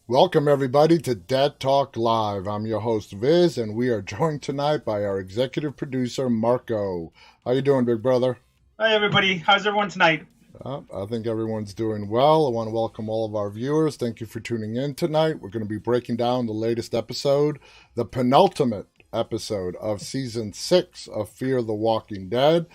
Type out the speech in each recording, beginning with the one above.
Welcome, everybody, to Dead Talk Live. I'm your host, Viz, and we are joined tonight by our executive producer, Marko. How you doing, big brother? Hi, everybody. How's everyone tonight? I think everyone's doing well. I want to welcome all of our viewers. Thank you for tuning in tonight. We're going to be breaking down the latest episode, the penultimate episode of Season 6 of Fear the Walking Dead.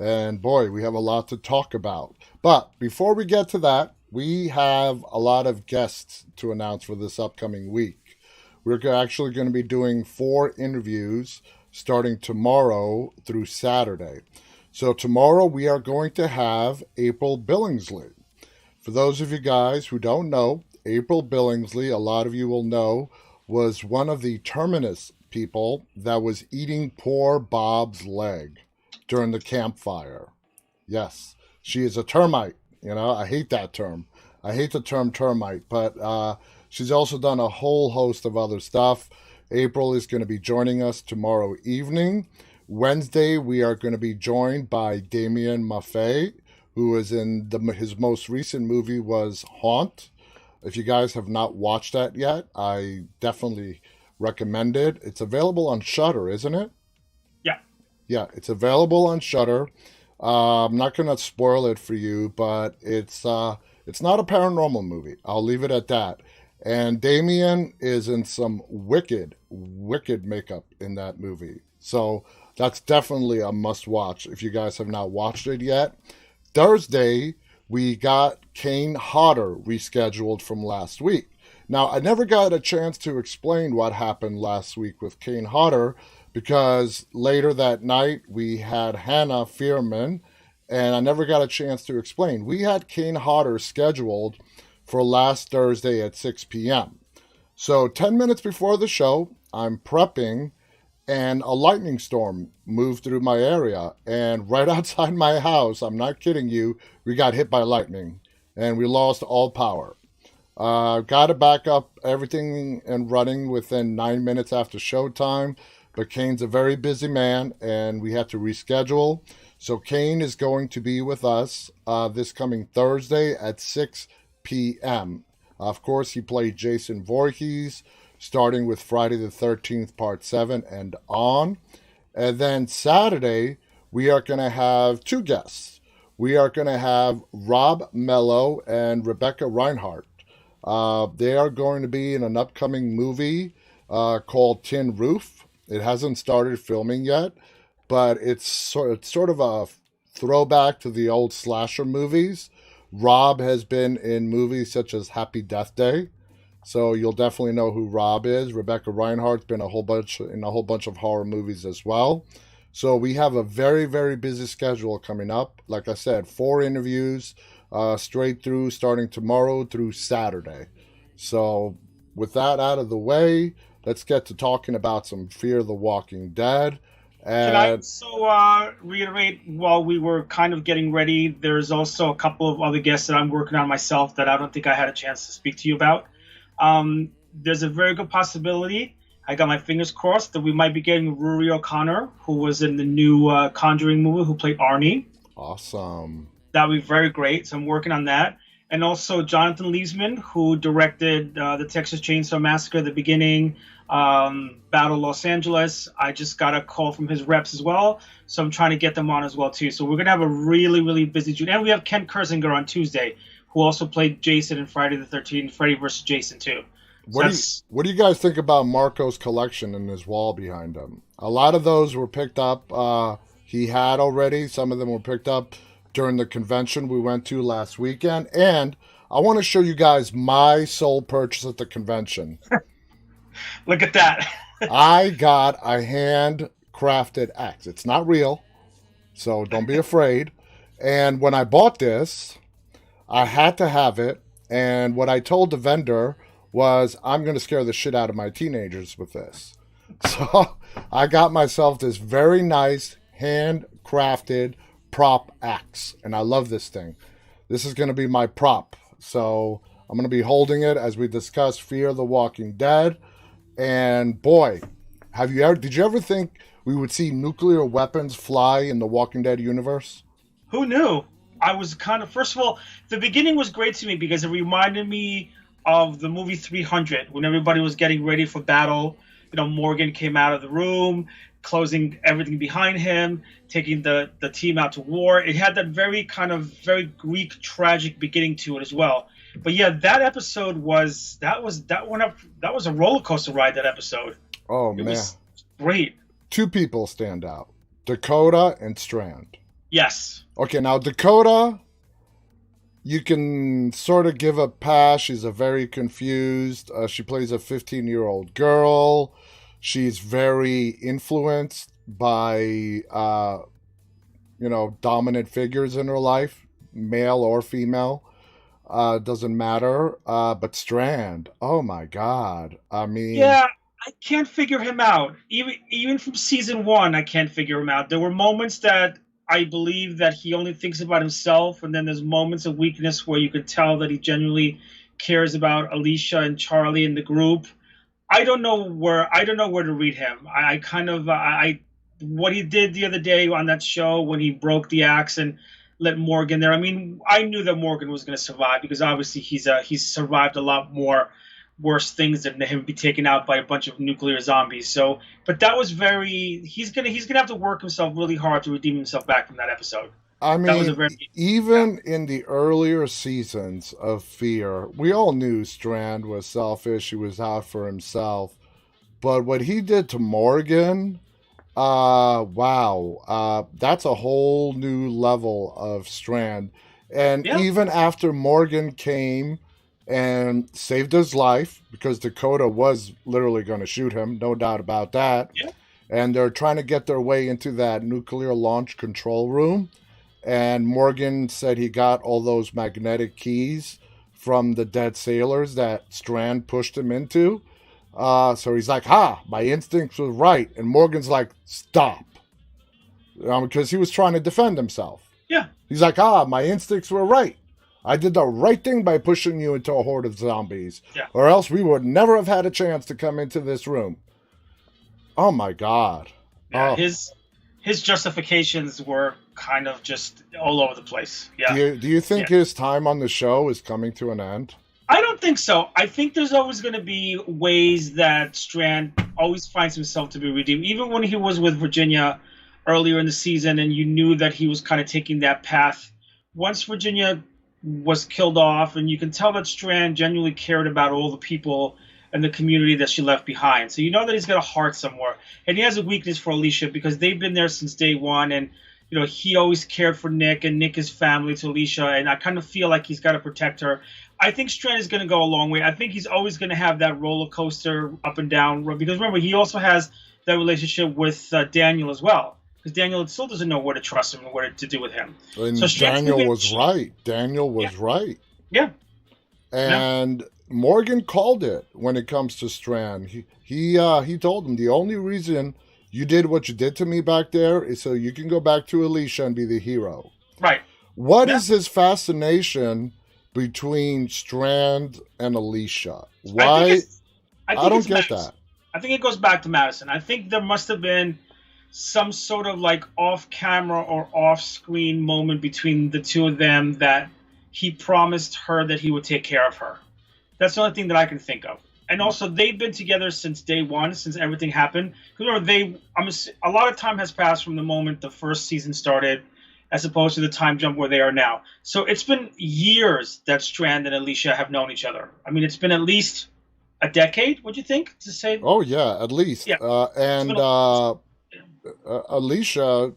And boy, we have a lot to talk about. But before we get to that, we have a lot of guests to announce for this upcoming week. We're actually going to be doing 4 interviews starting tomorrow through Saturday. So tomorrow we are going to have April Billingsley. For those of you guys who don't know, April Billingsley, a lot of you will know, was one of the Terminus people that was eating poor Bob's leg during the campfire. Yes, she is a termite. I hate that term. I hate the term termite, but she's also done a whole host of other stuff. April is going to be joining us tomorrow evening. Wednesday, we are going to be joined by Damien Maffei, who is in his most recent movie was Haunt. If you guys have not watched that yet, I definitely recommend it. It's available on Shudder, isn't it? Yeah. Yeah, it's available on Shudder. I'm not going to spoil it for you, but it's not a paranormal movie. I'll leave it at that. And Damien is in some wicked, wicked makeup in that movie. So that's definitely a must watch if you guys have not watched it yet. Thursday, we got Kane Hodder rescheduled from last week. Now, I never got a chance to explain what happened last week with Kane Hodder because later that night we had Hannah Fearman, and I never got a chance to explain. We had Kane Hodder scheduled for last Thursday at 6 p.m. So 10 minutes before the show, I'm prepping, and a lightning storm moved through my area. And right outside my house, I'm not kidding you, we got hit by lightning, and we lost all power. Got it back up, everything and running within 9 minutes after showtime. But Kane's a very busy man, and we had to reschedule. So Kane is going to be with us this coming Thursday at 6 p.m. Of course, he played Jason Voorhees, starting with Friday the 13th, Part 7 and on. And then Saturday, we are going to have 2 guests. We are going to have Rob Mello and Rebecca Reinhardt. They are going to be in an upcoming movie called Tin Roof. It hasn't started filming yet, but it's sort of a throwback to the old slasher movies. Rob has been in movies such as Happy Death Day, so you'll definitely know who Rob is. Rebecca Reinhardt's been a whole bunch of horror movies as well. So we have a very, very busy schedule coming up. Like I said, 4 interviews straight through, starting tomorrow through Saturday. So with that out of the way, let's get to talking about some Fear the Walking Dead. Can I And also reiterate while we were kind of getting ready, there's also a couple of other guests that I'm working on myself that I don't think I had a chance to speak to you about. There's a very good possibility, I got my fingers crossed, that we might be getting Rory O'Connor, who was in the new Conjuring movie, who played Arnie. awesome. That would be very great. So I'm working on that. And also Jonathan Leesman, who directed the Texas Chainsaw Massacre at the beginning, Battle Los Angeles. I just got a call from his reps as well. So I'm trying to get them on as well, too. So we're going to have a really, really busy June. And we have Ken Kersinger on Tuesday, who also played Jason in Friday the 13th, Freddy vs. Jason, too. So What do you guys think about Marco's collection and his wall behind him? A lot of those were picked up. He had already. Some of them were picked up during the convention we went to last weekend. And I want to show you guys my sole purchase at the convention. look at that. I got a handcrafted axe. It's not real, so don't be afraid. And when I bought this, I had to have it. And what I told the vendor was, I'm going to scare the shit out of my teenagers with this. So I got myself this very nice handcrafted prop axe. And I love this thing. This is going to be my prop. So I'm going to be holding it as we discuss Fear the Walking Dead. And boy, did you ever think we would see nuclear weapons fly in the Walking Dead universe? Who knew? I was kind of, first of all, the beginning was great to me because it reminded me of the movie 300 when everybody was getting ready for battle. Morgan came out of the room, closing everything behind him, taking the team out to war. It had that very Greek tragic beginning to it as well. But yeah, that episode was a roller coaster ride. That episode. Oh, It man. was great. Two people stand out. Dakota and Strand. Yes. Okay, now Dakota, you can sort of give a pass. She's a very confused. She plays a 15-year-old girl. She's very influenced by, dominant figures in her life, male or female. Doesn't matter. But Strand, oh my God. I mean, Yeah, I can't figure him out. Even from season one, I can't figure him out. There were moments that I believe that he only thinks about himself, and then there's moments of weakness where you could tell that he genuinely cares about Alicia and Charlie and the group. I don't know where to read him. I kind of what he did the other day on that show when he broke the axe and let Morgan there. I mean, I knew that Morgan was going to survive because obviously he's survived a lot more worse things than him be taken out by a bunch of nuclear zombies. So, but that was he's gonna have to work himself really hard to redeem himself back from that episode. I That was a mean, very even in the earlier seasons of Fear, we all knew Strand was selfish. He was out for himself. But what he did to Morgan, wow, that's a whole new level of Strand. And yeah. even after Morgan came and saved his life, because Dakota was literally going to shoot him, no doubt about that. Yeah. And they're trying to get their way into that nuclear launch control room. And Morgan said he got all those magnetic keys from the dead sailors that Strand pushed him into. So he's like, my instincts were right. And Morgan's like, stop. Because he was trying to defend himself. Yeah. He's like, my instincts were right. I did the right thing by pushing you into a horde of zombies. Yeah. Or else we would never have had a chance to come into this room. Oh, my God. Yeah, Oh. his justifications were kind of just all over the place. Yeah. Do you think his time on the show is coming to an end? I don't think so. I think there's always going to be ways that Strand always finds himself to be redeemed. Even when he was with Virginia earlier in the season and you knew that he was kind of taking that path, once Virginia was killed off, and you can tell that Strand genuinely cared about all the people and the community that she left behind. So you know that he's got a heart somewhere. And he has a weakness for Alicia because they've been there since day one, and he always cared for Nick, and Nick is family to Alicia, and I kind of feel like he's got to protect her. I think Strand is going to go a long way. I think he's always going to have that roller coaster up and down road, because remember, he also has that relationship with Daniel as well. Because Daniel still doesn't know where to trust him and what to do with him. And so Daniel was right. Daniel was right. Yeah. And Morgan called it when it comes to Strand. He told him the only reason you did what you did to me back there is so you can go back to Alicia and be the hero. Right. What is his fascination between Strand and Alicia? Why? I don't get that. I think it goes back to Madison. I think there must have been some sort of like off-camera or off-screen moment between the two of them that he promised her that he would take care of her. That's the only thing that I can think of. And also, they've been together since day one, since everything happened. Because a lot of time has passed from the moment the first season started, as opposed to the time jump where they are now. So it's been years that Strand and Alicia have known each other. I mean, it's been at least a decade, would you think, to say? Oh, yeah, at least. Yeah. Alicia,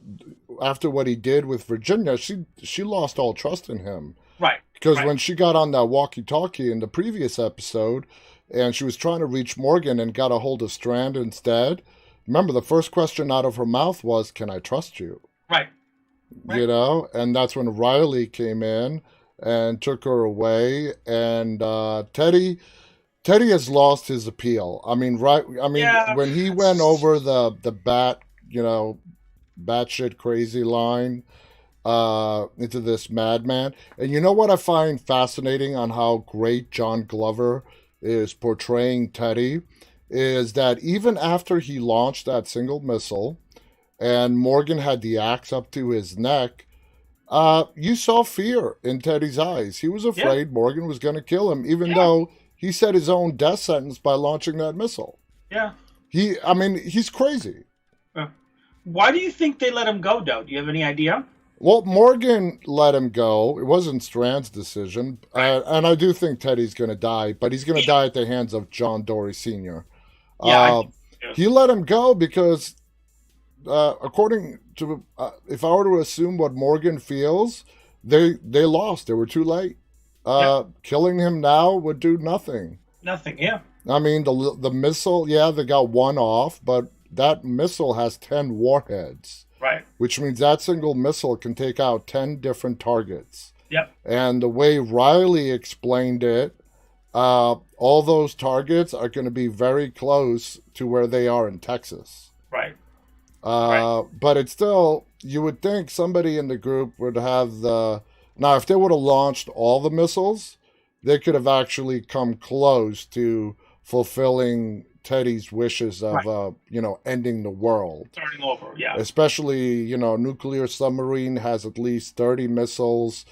after what he did with Virginia, she lost all trust in him. Right. Because when she got on that walkie-talkie in the previous episode, and she was trying to reach Morgan and got a hold of Strand instead, remember the first question out of her mouth was, "Can I trust you?" Right. And that's when Riley came in and took her away, and Teddy has lost his appeal. I mean, when he went over the batshit crazy line into this madman. And you know what I find fascinating on how great John Glover is portraying Teddy is that even after he launched that single missile and Morgan had the axe up to his neck, you saw fear in Teddy's eyes. He was afraid Morgan was going to kill him, even though he set his own death sentence by launching that missile. Yeah. He's crazy. Why do you think they let him go, though? Do you have any idea? Well, Morgan let him go. It wasn't Strand's decision. And I do think Teddy's going to die, but he's going to die at the hands of John Dory Sr. Yeah, He let him go because, according to, if I were to assume what Morgan feels, they lost. They were too late. Killing him now would do nothing. Nothing, yeah. I mean, the missile, they got one off, but that missile has 10 warheads. Right. Which means that single missile can take out 10 different targets. Yep. And the way Riley explained it, all those targets are going to be very close to where they are in Texas. Right. But it's still, you would think somebody in the group would have now if they would have launched all the missiles, they could have actually come close to fulfilling Teddy's wishes of, ending the world. Starting over, yeah. Especially, nuclear submarine has at least 30 missiles,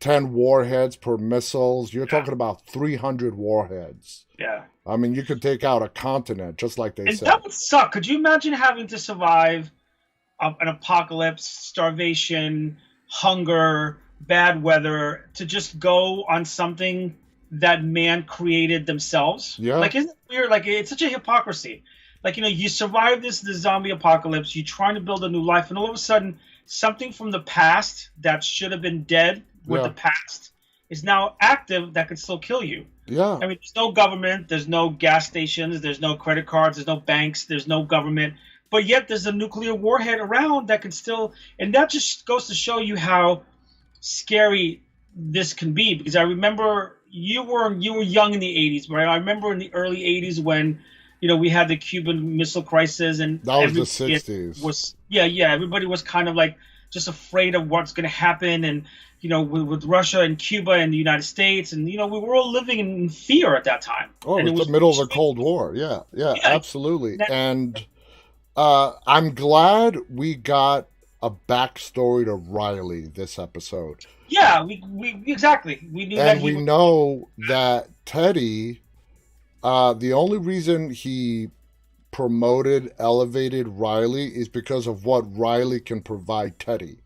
10 warheads per missiles. You're talking about 300 warheads. Yeah. I mean, you could take out a continent, just like they said. That would suck. Could you imagine having to survive an apocalypse, starvation, hunger, bad weather, to just go on something that man created themselves? Yeah. Like, isn't it weird? Like, it's such a hypocrisy. Like, you survive the zombie apocalypse, you're trying to build a new life, and all of a sudden, something from the past that should have been dead with the past is now active that could still kill you. Yeah. I mean, there's no government, there's no gas stations, there's no credit cards, there's no banks, there's no government, but yet there's a nuclear warhead around that can still, and that just goes to show you how scary this can be. Because I remember you were young in the 80s, right? I remember in the early 80s when we had the Cuban Missile Crisis, and that was the 60s. Everybody was kind of like just afraid of what's going to happen, and with Russia and Cuba and the United States, and we were all living in fear at that time. Oh, it was the middle of the Cold War. Yeah, absolutely. And I'm glad we got a backstory to Riley this episode. Yeah, we exactly. We knew and we know that Teddy, the only reason he elevated Riley is because of what Riley can provide Teddy.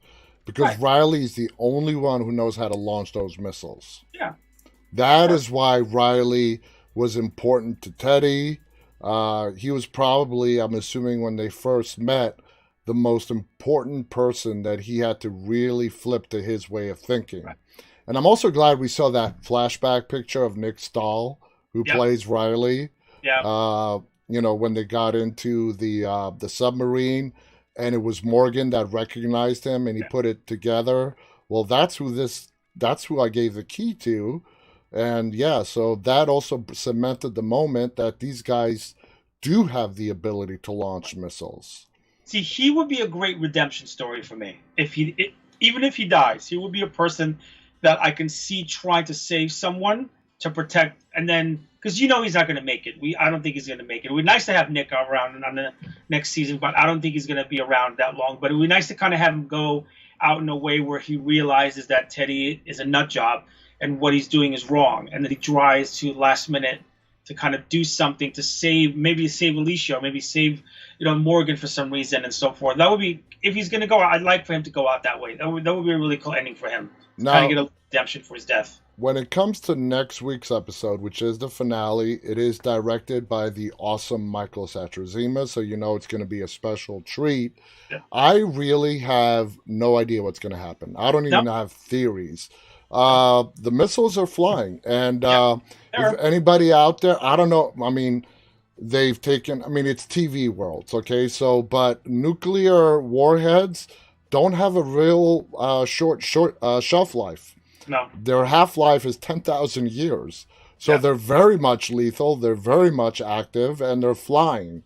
Because Riley is the only one who knows how to launch those missiles. Yeah. That is why Riley was important to Teddy. He was probably, I'm assuming when they first met, the most important person that he had to really flip to his way of thinking. Right. And I'm also glad we saw that flashback picture of Nick Stahl, who plays Riley. Yeah. When they got into the submarine, and it was Morgan that recognized him, and he put it together. Well, that's who I gave the key to. And so that also cemented the moment that these guys do have the ability to launch missiles. See, he would be a great redemption story for me. Even if he dies, he would be a person that I can see trying to save someone to protect, and then because he's not going to make it. I don't think he's going to make it. It would be nice to have Nick around on the next season, but I don't think he's going to be around that long. But it would be nice to kind of have him go out in a way where he realizes that Teddy is a nut job and what he's doing is wrong, and that he tries to last minute to kind of do something to save Alicia, or maybe save Morgan for some reason and so forth. That would be, if he's going to go out, I'd like for him to go out that way. That would be a really cool ending for him. Now, kind of get a redemption for his death. When it comes to next week's episode, which is the finale, it is directed by the awesome Michael Satruzima, so it's going to be a special treat. Yeah. I really have no idea what's going to happen. I don't even have theories. The missiles are flying, and if anybody out there, I don't know, I mean, they've taken, it's TV worlds, okay, but nuclear warheads don't have a real short shelf life. No. Their half-life is 10,000 years. So they're very much lethal, they're very much active, and they're flying.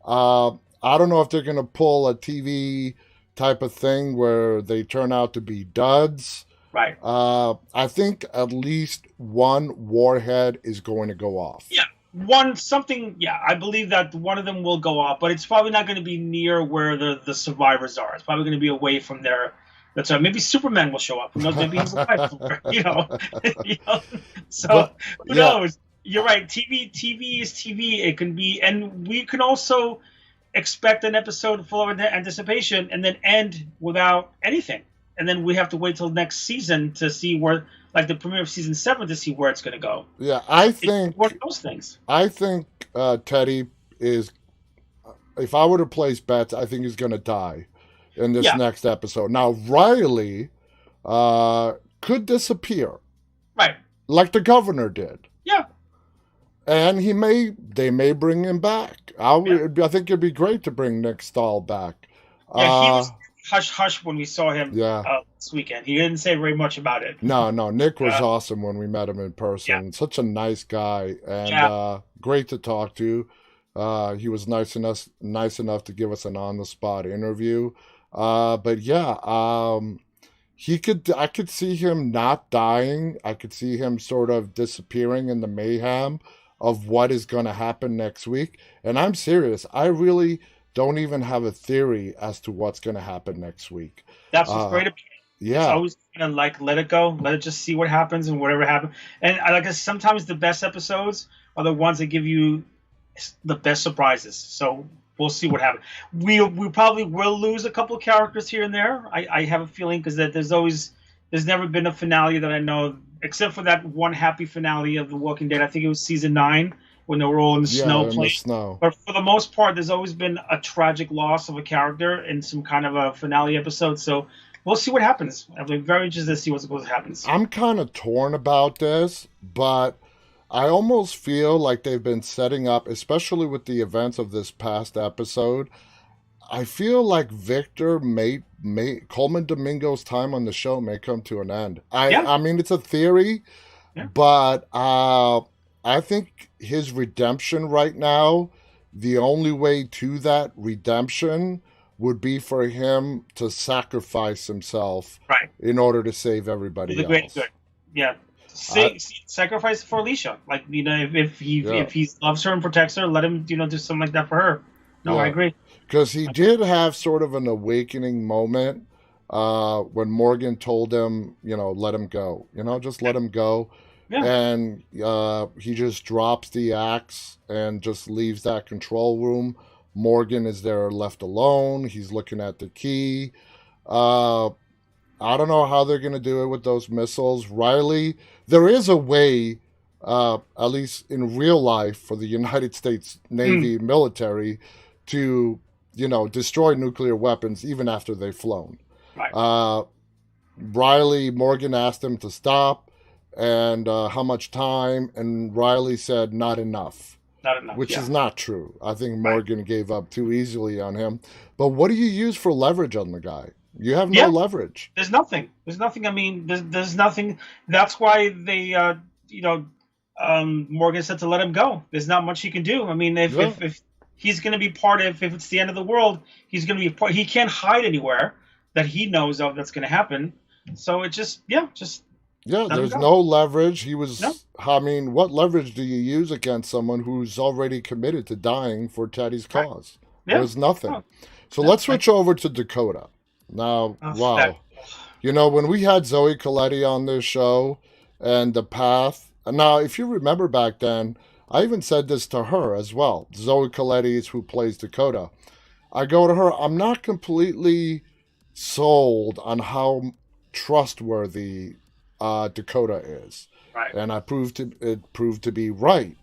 I don't know if they're going to pull a TV type of thing where they turn out to be duds. Right. I think at least one warhead is going to go off. Yeah. I believe that one of them will go off, but it's probably not going to be near where the survivors are. It's probably going to be away from their... That's right. Maybe Superman will show up. Who knows? Maybe he's alive. So who knows? You're right. TV is TV. It can be, and we can also expect an episode full of anticipation and then end without anything. And then we have to wait till next season to see where, like the premiere of season 7, to see where it's going to go. Yeah, It's one of those things. I think Teddy is. If I were to place bets, I think he's going to die in this Yeah. next episode. Now Riley could disappear, Right. like the governor did. Yeah. And they may bring him back. I think it'd be great to bring Nick Stahl back. Yeah, he was hush when we saw him Yeah. this weekend. He didn't say very much about it. No, Nick was awesome when we met him in person. Yeah. Such a nice guy and great to talk to. He was nice enough to give us an on-the-spot interview. But yeah, I could see him not dying. I could see him sort of disappearing in the mayhem of what is going to happen next week. And I'm serious. I really don't even have a theory as to what's going to happen next week. That's what's great about it. Yeah. It's always kind of let it go. Let it just see what happens and whatever happens. And sometimes the best episodes are the ones that give you the best surprises. So we'll see what happens. We probably will lose a couple of characters here and there. I have a feeling because there's never been a finale that I know, except for that one happy finale of The Walking Dead. I think it was season 9 when they were all in the snow playing. But for the most part, there's always been a tragic loss of a character in some kind of a finale episode. So we'll see what happens. I'm very interested to see what happens. I'm kind of torn about this, but I almost feel like they've been setting up, especially with the events of this past episode. I feel like Victor Coleman Domingo's time on the show may come to an end. I mean, it's a theory, but I think his redemption right now, the only way to that redemption would be for him to sacrifice himself in order to save everybody else. Great good. Yeah. Sacrifice for Alicia. Like, if he loves her and protects her, let him, do something like that for her. No, I agree. Because he did have sort of an awakening moment when Morgan told him, let him go. Just let him go. Yeah. And he just drops the axe and just leaves that control room. Morgan is there left alone. He's looking at the key. I don't know how they're going to do it with those missiles. Riley, there is a way, at least in real life, for the United States Navy military to, destroy nuclear weapons even after they've flown. Right. Morgan asked him to stop and how much time, and Riley said not enough. Not enough, which is not true. I think Morgan gave up too easily on him. But what do you use for leverage on the guy? You have no leverage. There's nothing. I mean, there's nothing. That's why they, Morgan said to let him go. There's not much he can do. I mean, if he's going to be if it's the end of the world, he's going to be part. He can't hide anywhere that he knows of that's going to happen. So it just. There's no leverage. He was. No. I mean, what leverage do you use against someone who's already committed to dying for Teddy's cause? Yeah. There's nothing. Oh. So let's switch over to Dakota. Now, wow. When we had Zoe Colletti on this show and The Path. Now, if you remember back then, I even said this to her as well. Zoe Colletti is who plays Dakota. I go to her, I'm not completely sold on how trustworthy Dakota is. Right. And it proved to be right.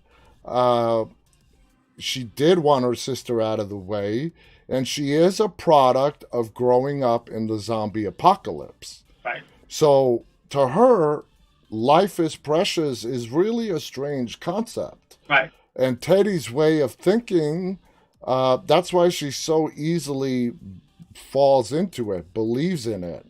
She did want her sister out of the way. And she is a product of growing up in the zombie apocalypse. Right. So to her, life is precious is really a strange concept. Right. And Teddy's way of thinking, that's why she so easily falls into it, believes in it.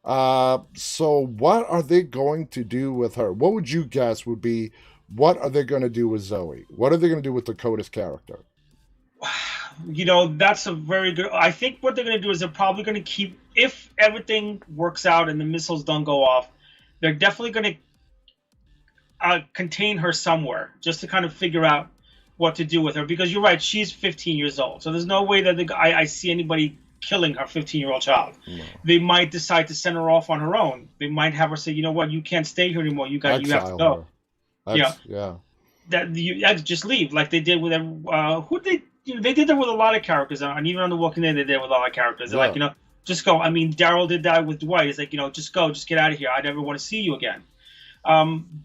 So what are they going to do with her? What would you guess would be, what are they going to do with Zoe? What are they going to do with Dakota's character? That's a very good. I think what they're going to do is they're probably going to keep, if everything works out and the missiles don't go off, they're definitely going to contain her somewhere just to kind of figure out what to do with her. Because you're right, she's 15 years old. So there's no way that I see anybody killing her 15-year-old child. No. They might decide to send her off on her own. They might have her say, you know what, you can't stay here anymore. You have to go. Yeah. that you just leave, like they did with who they they did that with a lot of characters, and even on The Walking Dead they did with a lot of characters. They're like, Yeah. just go. I mean, Daryl did that with Dwight. It's like, just go, just get out of here. I never want to see you again.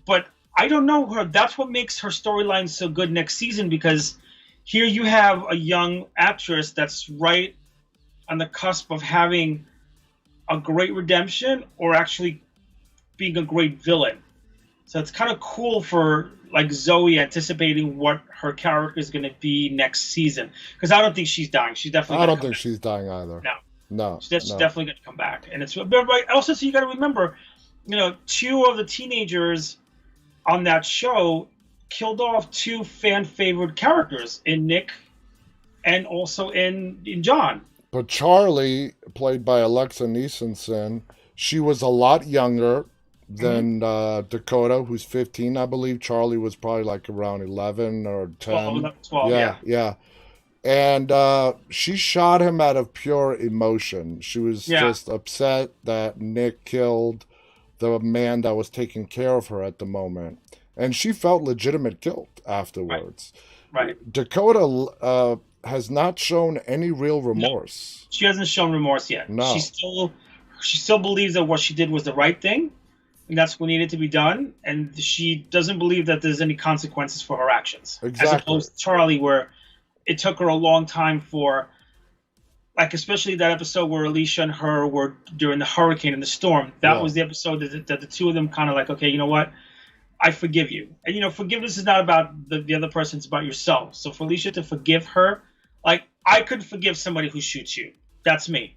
But I don't know her. That's what makes her storyline so good next season, because here you have a young actress that's right on the cusp of having a great redemption or actually being a great villain. So it's kind of cool for like Zoe anticipating what her character is going to be next season, because I don't think she's dying. She's definitely I going don't to come think back. she's dying either. No, No, she's no. definitely going to come back. And it's but also, so you got to remember, two of the teenagers on that show killed off two fan favorite characters in Nick and also in John. But Charlie, played by Alexa Nissenson, she was a lot younger Mm-hmm. than Dakota, who's 15, I believe. Charlie was probably like around 11 or 12, 10. 11, 12, Yeah, yeah. yeah. And she shot him out of pure emotion. She was Yeah, just upset that Nick killed the man that was taking care of her at the moment. And she felt legitimate guilt right, afterwards. right. Dakota has not shown any real No, remorse. she hasn't shown remorse yet. She No, still believes that what she did was the right thing, and that's what needed to be done. And she doesn't believe that there's any consequences for her actions, as exactly. opposed to Charlie, where it took her a long time for, like, especially that episode where Alicia and her were during the hurricane and the storm. That Yeah, was the episode that the two of them kind of like, okay, you know what? I forgive you. And forgiveness is not about the other person; it's about yourself. So for Alicia to forgive her, like, I could forgive somebody who shoots you. That's me.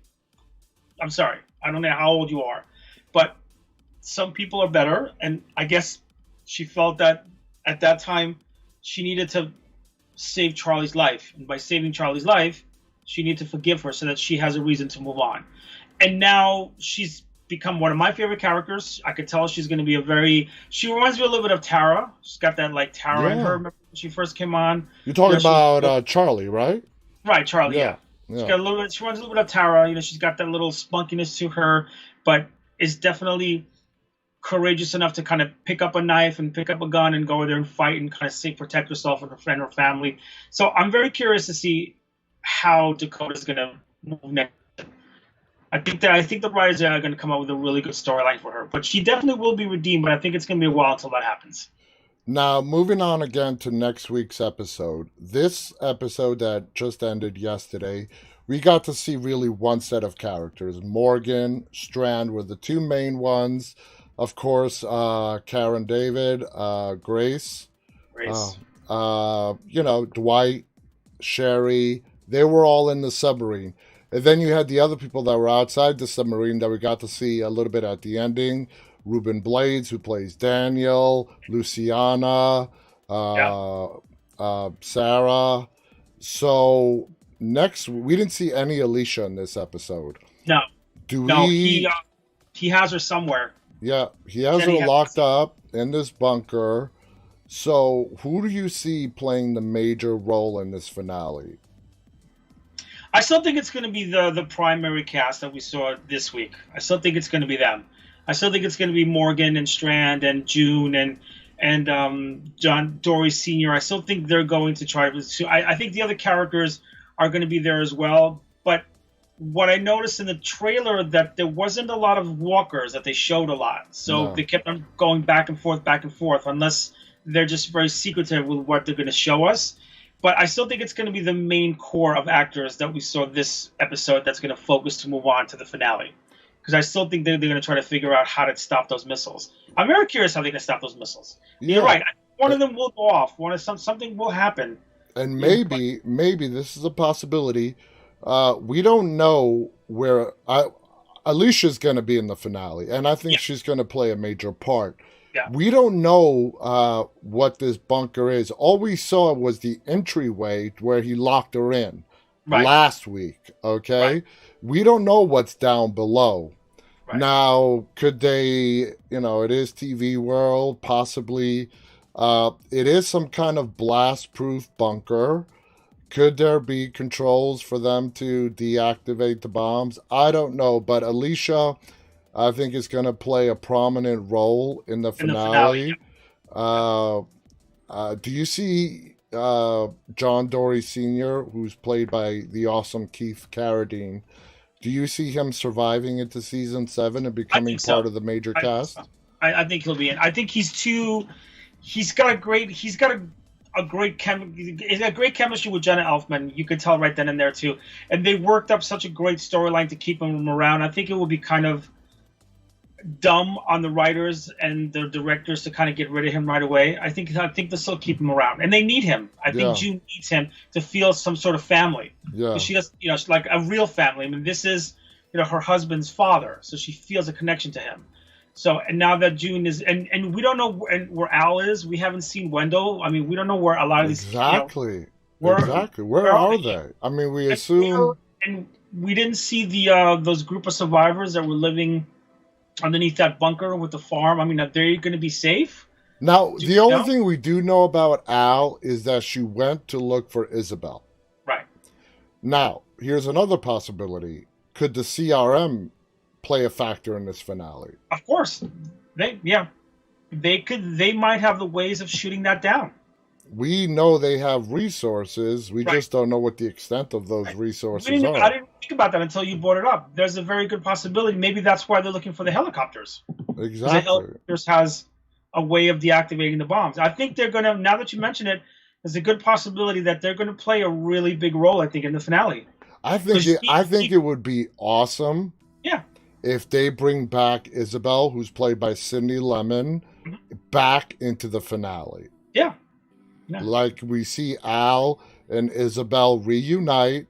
I'm sorry. I don't know how old you are, but some people are better, and I guess she felt that at that time she needed to save Charlie's life, and by saving Charlie's life, she needed to forgive her so that she has a reason to move on. And now she's become one of my favorite characters. I could tell she's going to be she reminds me a little bit of Tara. She's got that like Tara in her. yeah. Remember when she first came on? You're talking She was about Charlie, right? right, Charlie. Yeah, Yeah, she's yeah. got a little bit. She runs a little bit of Tara. She's got that little spunkiness to her, but is definitely courageous enough to kind of pick up a knife and pick up a gun and go there and fight and kind of protect herself and her friend, her family. So I'm very curious to see how Dakota's going to move next. I think the writers are going to come up with a really good storyline for her, but she definitely will be redeemed. But I think it's going to be a while until that happens. Now, moving on again to next week's episode. This episode that just ended yesterday, we got to see really one set of characters. Morgan, Strand were the two main ones. Of course, Karen David, Grace, uh, Grace. Dwight, Sherry, they were all in the submarine. And then you had the other people that were outside the submarine that we got to see a little bit at the ending. Ruben Blades, who plays Daniel, Luciana, Yeah. uh, Sarah. So next, we didn't see any Alicia in this episode. No. Do No. we? He has her somewhere. Yeah, he has Said her he has. locked up in this bunker. So who do you see playing the major role in this finale? I still think it's going to be the primary cast that we saw this week. I still think it's going to be them. I still think it's going to be Morgan and Strand and June and John Dory Sr. I still think they're going to try to. I think the other characters are going to be there as well. But what I noticed in the trailer that there wasn't a lot of walkers, that they showed a lot. So No. they kept on going back and forth, unless they're just very secretive with what they're going to show us. But I still think it's going to be the main core of actors that we saw this episode that's going to focus to move on to the finale. Because I still think they're going to try to figure out how to stop those missiles. I'm very curious how they're going to stop those missiles. You're Yeah, right. One of them will go off. Something will happen. and But maybe this is a possibility. We don't know where Alicia's going to be in the finale, and I think yeah, she's going to play a major part. yeah, We don't know what this bunker is. All we saw was the entryway where he locked her in right, last week. right, Okay, we don't know what's down below. right. Now, could they? It is TV world. Possibly, it is some kind of blast-proof bunker. Could there be controls for them to deactivate the bombs? I don't know, but Alicia, I think, is going to play a prominent role in the In the finale, yeah. finale. Uh, Do you see John Dory Sr., who's played by the awesome Keith Carradine? Do you see him surviving into season 7 and I becoming think part so. of the major I think so. cast? I think he'll be in. I think he's too. He's got a great he's got great chemistry with Jenna Elfman. You could tell right then and there too. And they worked up such a great storyline to keep him around. I think it would be kind of dumb on the writers and the directors to kind of get rid of him right away. I think they'll still keep him around, and they need him. I think Yeah, June needs him to feel some sort of family, because yeah, she does, she's like a real family. I mean, this is her husband's father, so she feels a connection to him. So, and now that June is, and we don't know where Al is. We haven't seen Wendell. I mean, we don't know where a lot of these, exactly, where exactly. Where where are are they? they? I mean, we And, where- assume. and we didn't see the those group of survivors that were living underneath that bunker with the farm. I mean, are they going to be safe? Now, Do the you only know? thing we do know about Al is that she went to look for Isabel. Right. Now, here's another possibility. Could the CRM play a factor in this finale? Of course. They might have the ways of shooting that down. We know they have resources. We Right. just don't know what the extent of those Right. resources I are. didn't think about that until you brought it up. There's a very good possibility. Maybe that's why they're looking for the helicopters. Because the Exactly. helicopters has a way of deactivating the bombs. I think they're going to, now that you mention it, there's a good possibility that they're going to play a really big role, I think, in the finale. I think it would be awesome Yeah. if they bring back Isabel, who's played by Cindy Lemon, Mhm. back into the finale. Yeah. Yeah. Like we see Al and Isabel reunite.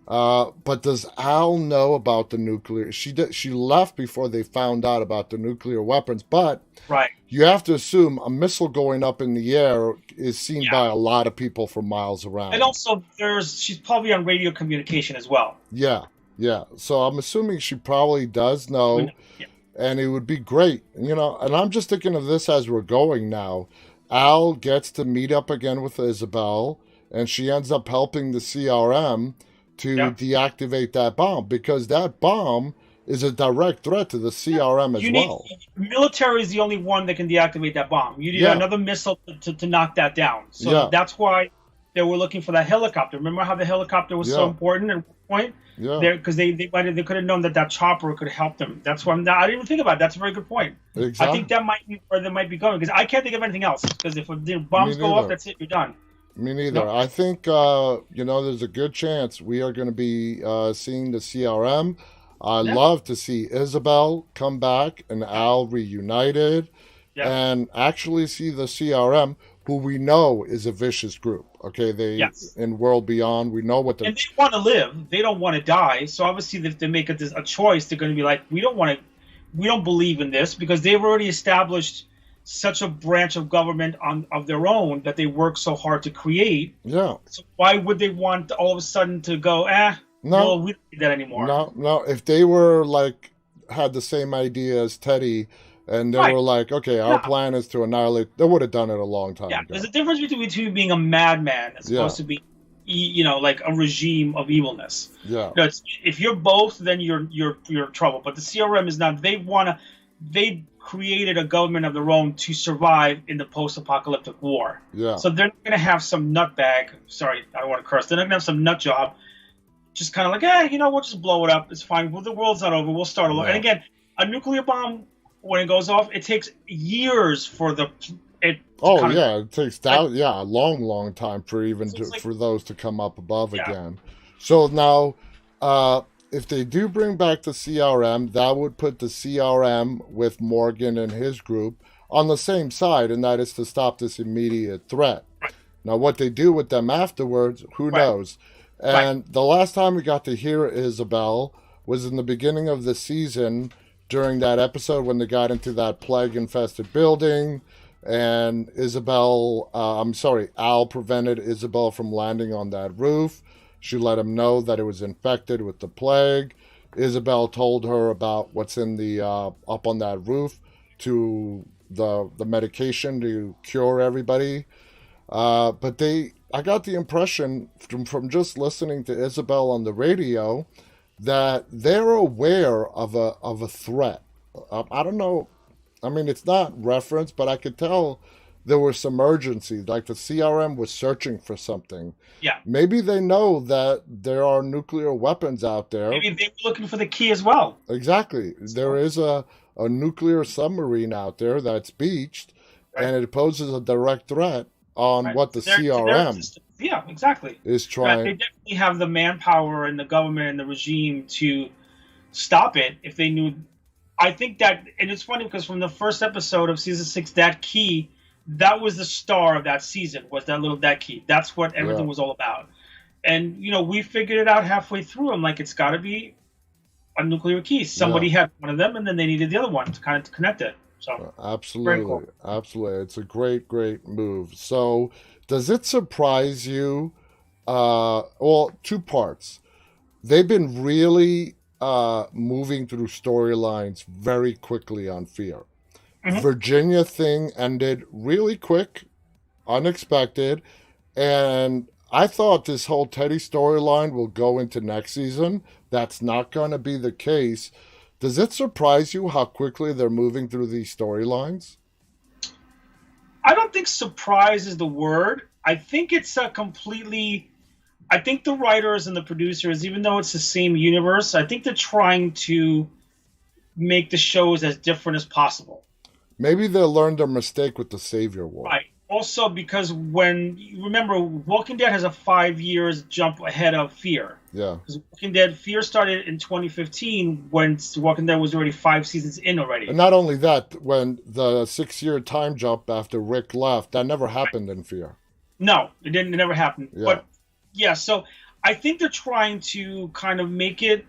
But does Al know about the nuclear? She left before they found out about the nuclear weapons. But Right. you have to assume a missile going up in the air is seen Yeah. by a lot of people from miles And around. also, she's probably on radio communication as well. Yeah, yeah. So I'm assuming she probably does know, Yeah. and it would be great. And I'm just thinking of this as we're going now. Al gets to meet up again with Isabel, and she ends up helping the CRM to Yeah. deactivate that bomb, because that bomb is a direct threat to the CRM as You need well. military is the only one that can deactivate that bomb. You need Yeah, another missile to knock that down. So yeah, that's why they were looking for that helicopter. Remember how the helicopter was so yeah, important at one point? yeah, There, because they could have known that chopper could help them. That's why I didn't even think about it. That's a very good point. I think exactly. that might be where they might be going, because I can't think of anything else. Because if the Me bombs go off, neither. that's it. You're done. Me neither. No. I think there's a good chance we are going to be seeing the CRM. I Yeah. love to see Isabel come back and Al reunited, Yeah. and actually see the CRM, who we know is a vicious group. Okay, they Yes. in World Beyond, we know what they're. And they want to live. They don't want to die. So obviously, if they make a choice, they're going to be like, we don't believe in this, because they've already established such a branch of government of their own that they work so hard to create. Yeah, So why would they want all of a sudden to go, well, no, we don't need that anymore? no, no. If they were like had the same idea as Teddy, and they Right. were like, okay, our No. plan is to annihilate, they would have done it a long time Yeah. ago. There's a difference between being a madman as Yeah, opposed to being, like a regime of evilness. yeah, If you're both, then you're in trouble. But the CRM is not. They created a government of their own to survive in the post-apocalyptic war. yeah. So they're not going to have some nutbag. Sorry, I don't want to curse. They're not going to have some nut job. Just kind of like, we'll just blow it up. It's fine. Well, the world's not over. We'll start all over. And No. again, a nuclear bomb, when it goes off, it takes years for it to Oh kind of, yeah, it takes like, a long, long time for so it's like, for those to come up above yeah, again. So now, if they do bring back the CRM, that would put the CRM with Morgan and his group on the same side, and that is to stop this immediate threat. right, Now, what they do with them afterwards, who right, knows? right. And the last time we got to hear Isabel was in the beginning of the season during that episode when they got into that plague infested building. And Al prevented Isabel from landing on that roof. She let him know that it was infected with the plague. Isabel told her about what's in the up on that roof, to the medication to cure everybody. But I got the impression from just listening to Isabel on the radio that they're aware of a threat. I don't know. I mean, it's not referenced, but I could tell there was some urgency, like the CRM was searching for something. Yeah. Maybe they know that there are nuclear weapons out there. Maybe they were looking for the key as well. Exactly. There is a nuclear submarine out there that's beached, Right. and it poses a direct threat on Right. what the To their CRM systems. Yeah, exactly. is They trying. definitely have the manpower and the government and the regime to stop it if they knew. I think that, and it's funny because from the first episode of season 6, that key, that was the star of that season, was that key. That's what everything was all about. And we figured it out halfway through. I'm like, it's got to be a nuclear key. Somebody had one of them, and then they needed the other one to kind of connect it. So absolutely, cool. Absolutely, it's a great move. So, does it surprise you? Well, two parts. They've been really moving through storylines very quickly on Fear. Mm-hmm. Virginia thing ended really quick, unexpected, and I thought this whole Teddy storyline will go into next season. That's not going to be the case. Does it surprise you how quickly they're moving through these storylines? I don't think surprise is the word. I think it's a completely... I think the writers and the producers, even though it's the same universe, I think they're trying to make the shows as different as possible. Maybe they'll learn their mistake with the Savior War. Right. Also, because when you remember, Walking Dead has a 5 years jump ahead of Fear. Yeah. Because Walking Dead, Fear started in 2015 when Walking Dead was already 5 seasons in already. And not only that, when the 6-year time jump after Rick left, that never happened in Fear. No, it didn't. It never happened. Yeah. But yeah, so I think they're trying to kind of make it,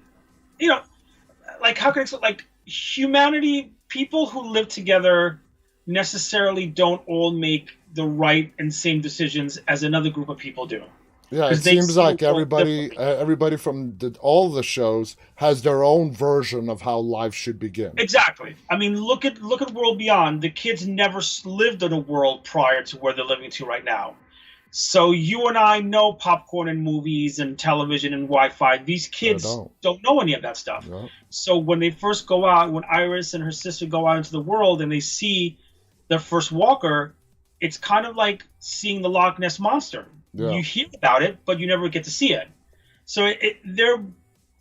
like how can I say, like humanity, people who live together necessarily don't all make the right and same decisions as another group of people do. Yeah, it seems like everybody from all the shows has their own version of how life should begin. Exactly. I mean, look at World Beyond. The kids never lived in a world prior to where they're living to right now. So you and I know popcorn and movies and television and Wi-Fi. These kids don't know any of that stuff. No. So when they first go out, when Iris and her sister go out into the world and they see their first walker, it's kind of like seeing the Loch Ness Monster. Yeah. You hear about it, but you never get to see it. So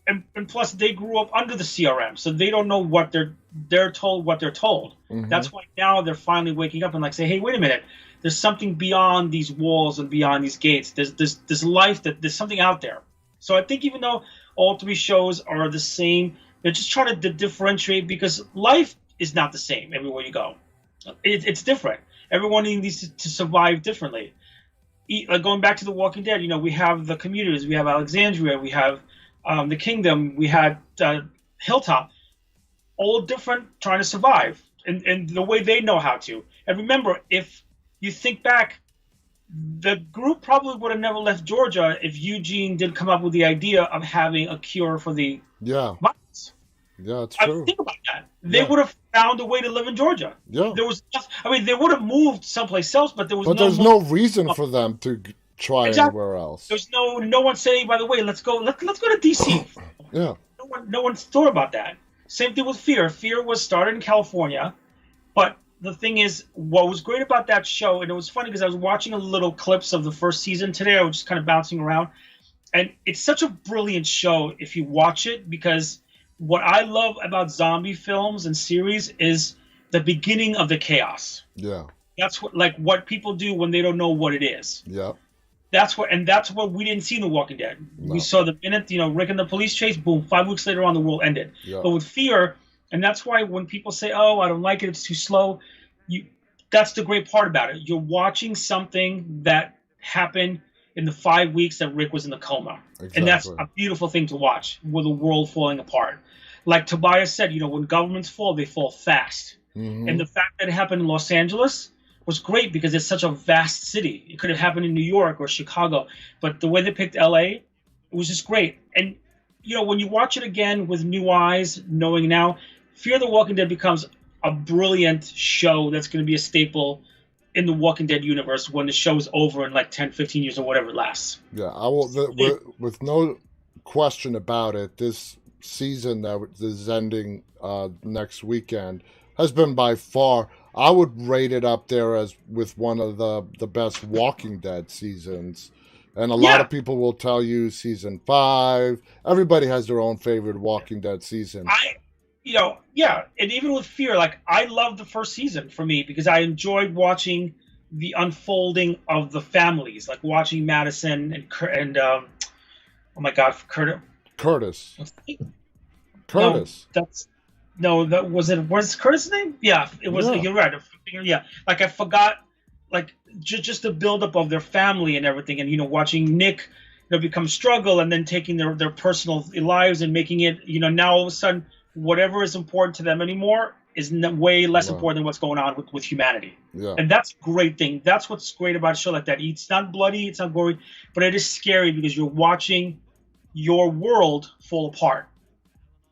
and plus they grew up under the CRM, so they don't know what they're told what they're told. Mm-hmm. That's why now they're finally waking up and like say, hey, wait a minute. There's something beyond these walls and beyond these gates. There's life, there's something out there. So I think even though all 3 shows are the same, they're just trying to differentiate because life is not the same everywhere you go. It's different. Everyone needs to survive differently. Like going back to The Walking Dead, we have the communities, we have Alexandria, we have the Kingdom, we had Hilltop, all different, trying to survive and the way they know how to. And remember, if you think back, the group probably would have never left Georgia if Eugene didn't come up with the idea of having a cure for the virus. Yeah, it's true. Think about that. They would have found a way to live in Georgia. Yeah. They would have moved someplace else, but there's no reason for them to try anywhere else. There's no one saying, by the way, let's go to DC. Yeah. No one thought about that. Same thing with Fear. Fear was started in California, but the thing is, what was great about that show, and it was funny because I was watching a little clips of the first season today. I was just kind of bouncing around, and it's such a brilliant show if you watch it, because what I love about zombie films and series is the beginning of the chaos. Yeah. That's what people do when they don't know what it is. Yeah. That's what we didn't see in The Walking Dead. No. We saw the minute, Rick and the police chase, boom, 5 weeks later on, the world ended. Yeah. But with Fear, and that's why when people say, oh, I don't like it, it's too slow, that's the great part about it. You're watching something that happened in the 5 weeks that Rick was in the coma. Exactly. And that's a beautiful thing to watch, with the world falling apart. Like Tobias said, when governments fall, they fall fast. Mm-hmm. And the fact that it happened in Los Angeles was great because it's such a vast city. It could have happened in New York or Chicago. But the way they picked L.A., it was just great. And, when you watch it again with new eyes, knowing now, Fear the Walking Dead becomes a brilliant show that's going to be a staple in the Walking Dead universe when the show is over in like 10, 15 years or whatever it lasts. Yeah, I will. With no question about it, this season that is ending next weekend has been by far. I would rate it up there as with one of the best Walking Dead seasons. And a lot Yeah, of people will tell you season 5. Everybody has their own favorite Walking Dead season. I, yeah, and even with Fear, like I loved the first season for me because I enjoyed watching the unfolding of the families, like watching Madison and oh my God, Curtis. no, Curtis. that's no, that was Curtis' name? Yeah, it was. Yeah. You're right. Yeah, like I forgot, like just the buildup of their family and everything, and watching Nick, become struggle, and then taking their personal lives and making it, now all of a sudden whatever is important to them anymore is way less Wow. important than what's going on with humanity. Yeah. And that's a great thing. That's what's great about a show like that. It's not bloody, it's not gory, but it is scary because you're watching your world fall apart.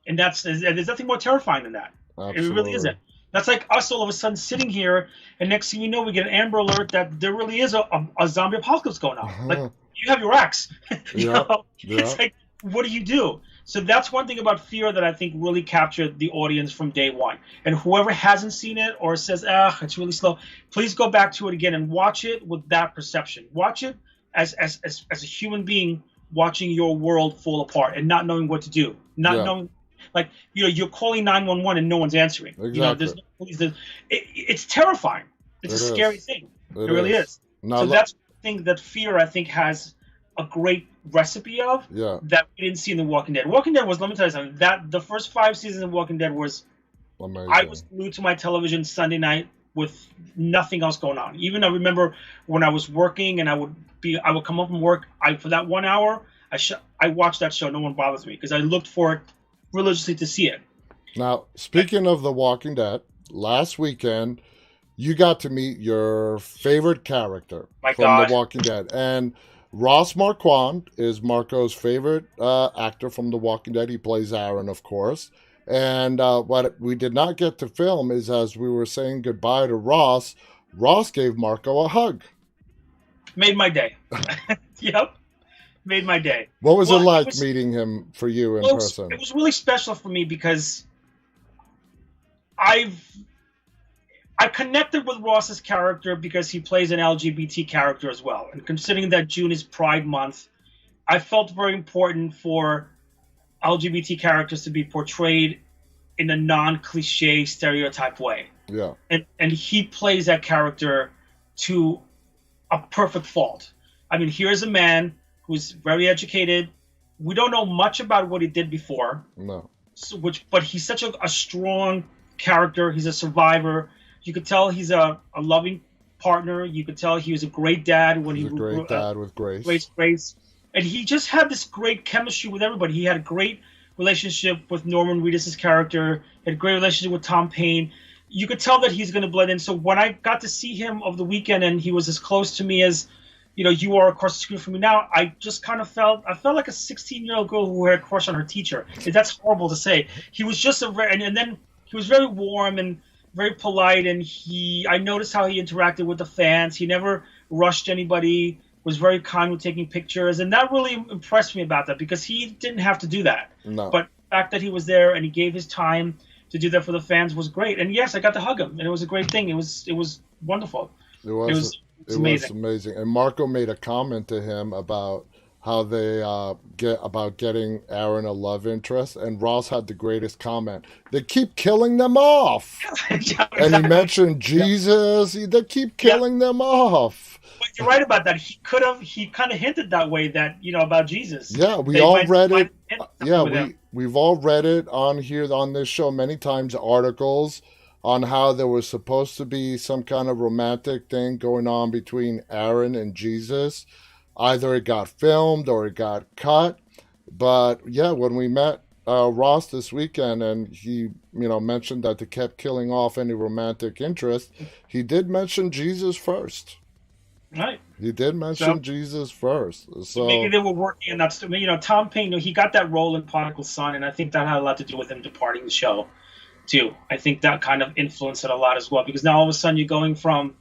And there's nothing more terrifying than that. Absolutely. It really isn't. That's like us all of a sudden sitting here, and next thing you know, we get an Amber Alert that there really is a zombie apocalypse going on. Like, you have your axe. It's like, what do you do? So that's one thing about Fear that I think really captured the audience from day one. And whoever hasn't seen it or says, it's really slow, please go back to it again and watch it with that perception. Watch it as a human being watching your world fall apart and not knowing what to do, not knowing. Like, you're calling 911 and no one's answering. Exactly. There's no police. It's terrifying. It's a scary thing. It really is. Now, so that's the thing that Fear, I think, has a great recipe of that we didn't see in The Walking Dead. Walking Dead was, let me tell you something, that the first 5 seasons of Walking Dead was amazing. I was glued to my television Sunday night with nothing else going on. Even I remember when I was working and I would come up from work, for that 1 hour, I watched that show. No one bothers me because I looked for it religiously to see it. Now, speaking of The Walking Dead, last weekend you got to meet your favorite character from The Walking Dead, and Ross Marquand is Marco's favorite actor from The Walking Dead. He plays Aaron, of course. And what we did not get to film is as we were saying goodbye to Ross gave Marco a hug. Made my day. Yep. Made my day. What was it like meeting him for you in person? It was really special for me because I connected with Ross's character because he plays an LGBT character as well. And considering that June is Pride Month, I felt very important for LGBT characters to be portrayed in a non-cliche stereotype way. Yeah. And he plays that character to a perfect fault. I mean, here's a man who's very educated. We don't know much about what he did before. No. But he's such a strong character. He's a survivor. You could tell he's a loving partner. You could tell he was a great dad when he was a great dad with Grace. Grace. And he just had this great chemistry with everybody. He had a great relationship with Norman Reedus' character. He had a great relationship with Tom Paine. You could tell that he's going to blend in. So when I got to see him over the weekend and he was as close to me as you are across the screen from me now, I just kind of felt like a 16-year-old girl who had a crush on her teacher. That's horrible to say. He was just and then he was very warm and very polite, and I noticed how he interacted with the fans. He never rushed anybody, was very kind with taking pictures, and that really impressed me about that because he didn't have to do that. No. But the fact that he was there and he gave his time to do that for the fans was great. And yes, I got to hug him, and it was a great thing. It was wonderful. It was amazing. And Marco made a comment to him about how they getting Aaron a love interest, and Ross had the greatest comment. They keep killing them off. And he mentioned Jesus. They keep killing them off. But you're right about that. He kind of hinted that way that, about Jesus. Yeah, we all read it. Yeah, we've all read it on here on this show many times, articles on how there was supposed to be some kind of romantic thing going on between Aaron and Jesus. Either it got filmed or it got cut. But yeah, when we met Ross this weekend and he, mentioned that they kept killing off any romantic interest, he did mention Jesus first. Right. He did mention Jesus first. So maybe they were working on that. Tom Paine, he got that role in Prodigal Son, and I think that had a lot to do with him departing the show too. I think that kind of influenced it a lot as well, because now all of a sudden you're going from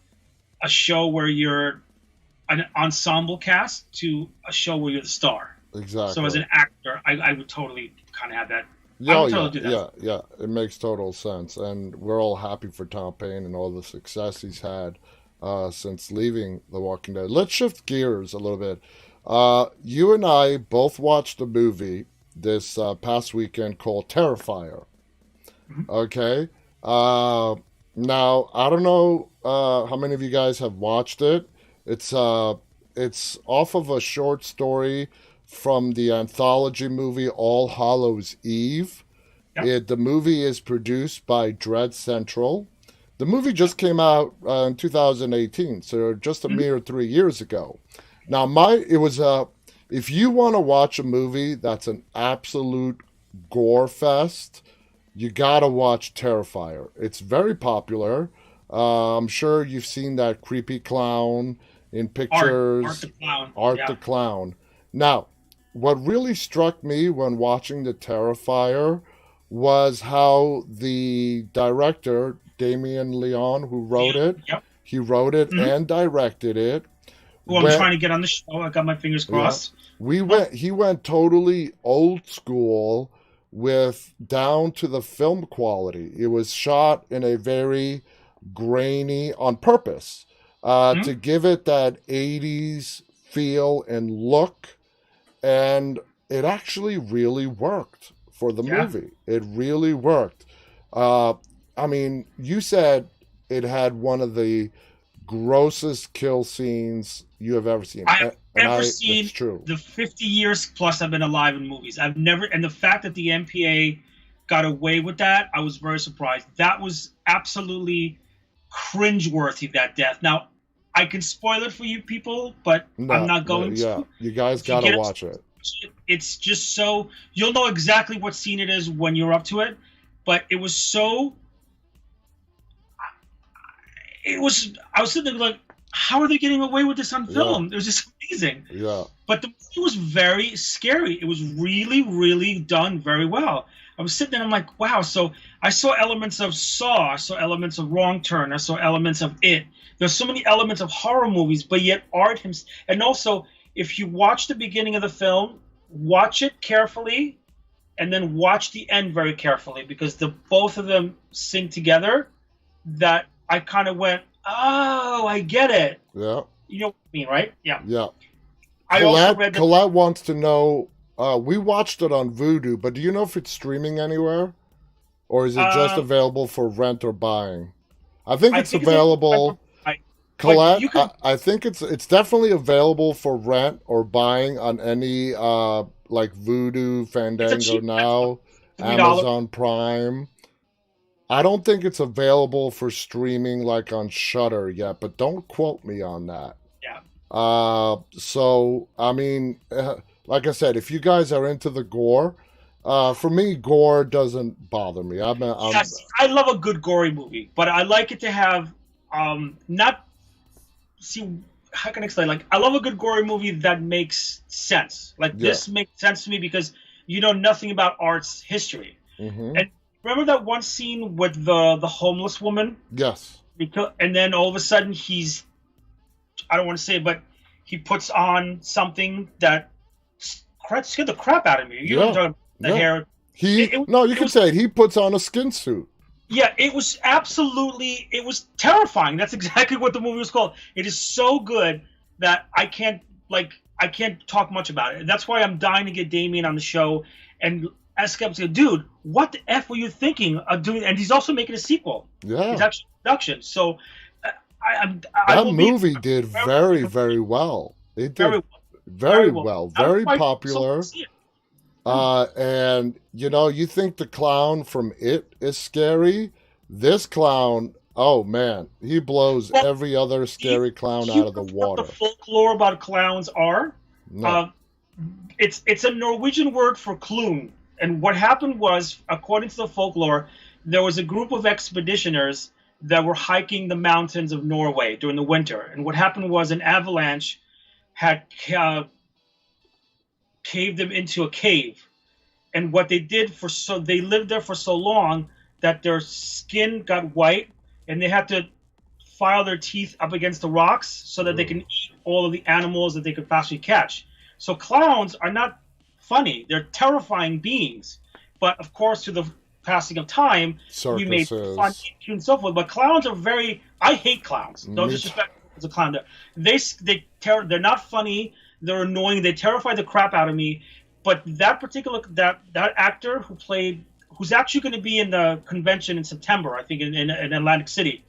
a show where you're an ensemble cast to a show where you're the star. Exactly. So as an actor, I would totally kind of have that I Yeah, oh, would yeah, totally do that. yeah, yeah. It makes total sense, and we're all happy for Tom Payne and all the success he's had since leaving The Walking Dead. Let's shift gears a little bit. You and I both watched a movie this past weekend called Terrifier. Mhm. Okay. Uh, Now I don't know how many of you guys have watched it. It's uh, it's off of a short story from the anthology movie All Hallows Eve. Yep. The movie is produced by Dread Central. The movie Yep. just came out in 2018, so just a Mhm. mere 3 years ago. Now, my it was if you want to watch a movie that's an absolute gore fest, you gotta watch Terrifier. It's very popular. I'm sure you've seen that creepy clown in Art pictures, the Clown. Art the Yeah. Clown. Now, what really struck me when watching the Terrifier was how the director, Damien Leon, who wrote Yeah. it, Yep. he wrote it Mhm. and directed it. Who I'm Went trying to get on the show. I got my fingers yeah. crossed. We Oh, went he went totally old school with down to the film quality. It was shot in a very grainy on purpose mhm. to give it that 80s feel and look, and it actually really worked for the Yeah. movie. It really worked. Uh, I mean, you said it had one of the grossest kill scenes you have ever seen. I have And ever it's seen true. the 50 years plus I've been alive in movies. I've never, and the fact that the MPA got away with that, I was very surprised. That was absolutely cringeworthy, that death. Now, I can spoil it for you people, but I'm No, not no, going yeah, to. you guys If you gotta get watch it. it, it's just so, you'll know exactly what scene it is when you're up to it, but it was so, I was sitting there like, how are they getting away with this on Yeah, film? It was just amazing. yeah, But the movie was very scary. It was really, really done very well. I was sitting there and I'm like, wow. So I saw elements of Saw, I saw elements of Wrong Turn, I saw elements of It. There's so many elements of horror movies, but yet art him. And also, if you watch the beginning of the film, watch it carefully, and then watch the end very carefully because the both of them sing together. That I kind of went, oh, I get it. yeah, You know what I mean, right? Yeah. yeah. I also read that. Colette wants to know. We watched it on Vudu, but do you know if it's streaming anywhere, or is it just Um, available for rent or buying? I think I it's think it's a, available. I, but Colette, you could I think it's definitely available for rent or buying on any like Vudu, it's a Fandango cheap rent, Now, $3. Amazon Prime. I don't think it's available for streaming like on Shutter yet, but don't quote me on that. Yeah. So I mean, like I said, if you guys are into the gore, for me, gore doesn't bother me. Yes, I love a good gory movie, but I like it to have not see how can I explain? Like I love a good gory movie that makes sense. Like yeah. this makes sense to me because you know nothing about art's history. Mm-hmm. And remember that one scene with the homeless woman? Yes. Because and then all of a sudden he's I don't want to say it, but he puts on something that scared the crap out of me. You know what I'm Yeah. talking about? The Yeah. hair. No, you It could was say it. He puts on a skin suit. yeah, it was absolutely it was terrifying. That's exactly what the movie was called. It is so good that I can't talk much about it. That's why I'm dying to get Damien on the show and ask him, dude, what the f were you thinking of doing? And he's also making a sequel. It's Yeah. actually production. So I That will be movie did very, very well. It very did very well, That's very why popular. see it. And you think the clown from It is scary? This clown, oh man, he blows Well, every other scary clown you out of the know what the water. folklore about clowns are? No. Uh, it's a Norwegian word for clune. And what happened was, according to the folklore, there was a group of expeditioners that were hiking the mountains of Norway during the winter. And what happened was an avalanche had caved them into a cave. And what they did they lived there for so long that their skin got white and they had to file their teeth up against the rocks so that they can eat all of the animals that they could possibly catch. So clowns are not funny. They're terrifying beings. But of course, through the passing of time, we made fun and so forth. But clowns are very. I hate clowns. No disrespect as a clown. They're not funny. They're annoying. They terrify the crap out of me. But that particular that actor who's actually going to be in the convention in September, I think in Atlantic City,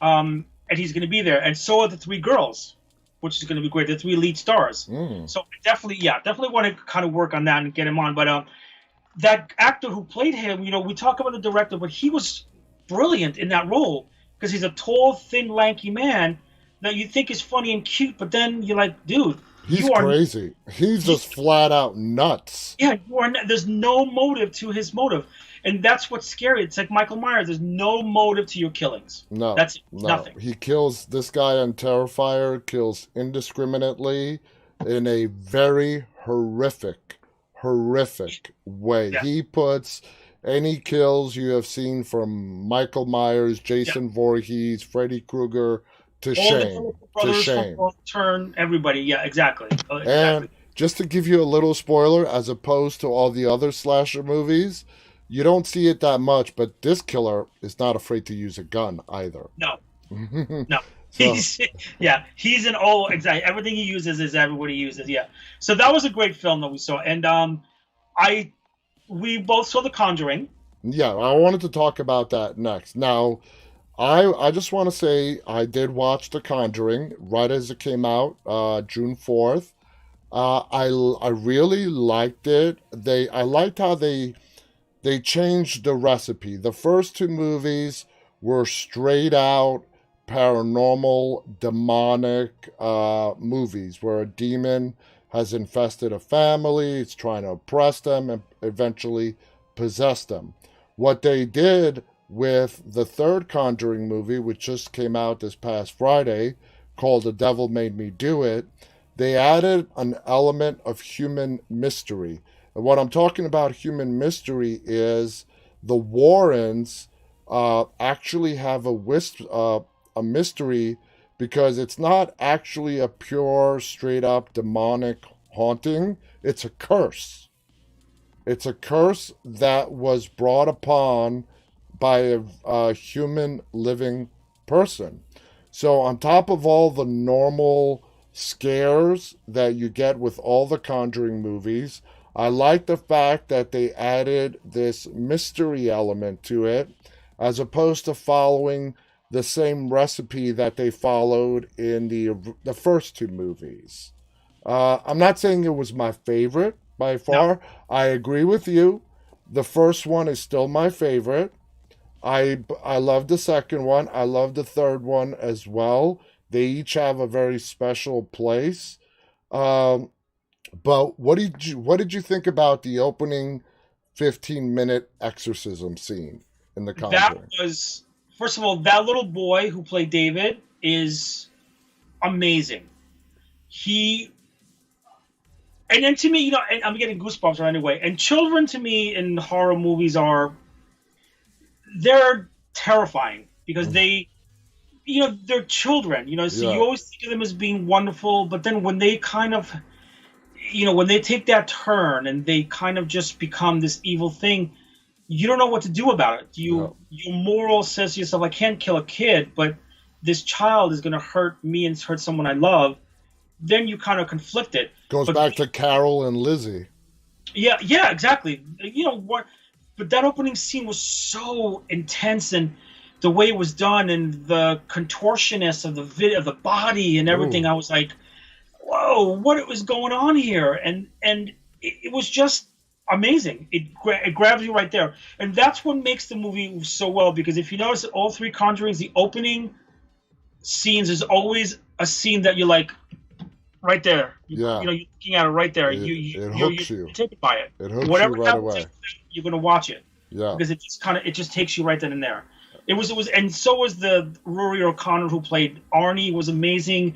and he's going to be there. And so are the three girls, which is going to be great. The three lead stars. So definitely want to kind of work on that and get him on. But that actor who played him, we talk about the director, but he was brilliant in that role because he's a tall, thin, lanky man that you think is funny and cute, but then you're like, dude, he's crazy. He's just flat out nuts. Yeah, there's no motive to his motive. And that's what's scary. It's like Michael Myers. There's no motive to your killings. No. That's nothing. He kills this guy on Terrifier, kills indiscriminately in a very horrific way. Yeah. He puts any kills you have seen from Michael Myers, Jason Voorhees, Freddy Krueger to shame. Turn everybody. Yeah, exactly. And just to give you a little spoiler, as opposed to all the other slasher movies, you don't see it that much, but this killer is not afraid to use a gun either. No. No. He's an exactly. Everything he uses is everybody uses. Yeah. So that was a great film that we saw. And we both saw The Conjuring. Yeah, I wanted to talk about that next. Now, I just want to say I did watch The Conjuring right as it came out, June 4th. I really liked it. I liked how they changed the recipe. The first two movies were straight out paranormal, demonic movies where a demon has infested a family, it's trying to oppress them and eventually possess them. What they did with the third Conjuring movie, which just came out this past Friday, called The Devil Made Me Do It, they added an element of human mystery. And what I'm talking about human mystery is the Warrens actually have a mystery because it's not actually a pure, straight up demonic haunting. It's a curse. It's a curse that was brought upon by a human living person. So on top of all the normal scares that you get with all the Conjuring movies, I like the fact that they added this mystery element to it as opposed to following the same recipe that they followed in the first two movies. I'm not saying it was my favorite by far. No. I agree with you. The first one is still my favorite. I love the second one. I love the third one as well. They each have a very special place. But what did you think about the opening 15-minute exorcism scene in The Conjuring? That was, first of all, that little boy who played David is amazing. And then to me, and I'm getting goosebumps right away. And children to me in horror movies they're terrifying because they're children, so you always think of them as being wonderful, but then when they kind of, when they take that turn and they kind of just become this evil thing, you don't know what to do about it. Your moral says to yourself, I can't kill a kid, but this child is going to hurt me and hurt someone I love. Then you kind of conflicted. Goes back to Carol and Lizzie. Yeah, exactly. What? But that opening scene was so intense, and the way it was done, and the contortionist of the body and everything. Ooh. I was like, "Whoa, what was going on here?" And it was just amazing. It grabs you right there, and that's what makes the movie so well. Because if you notice, all three Conjurings, the opening scenes is always a scene that you're like, right there. You're looking at it right there. It hooks you. You're taken by it. It hooks Whatever you right away. You're gonna watch it. Yeah. Because it just takes you right then and there. It was, and so was the Rory O'Connor who played Arnie was amazing.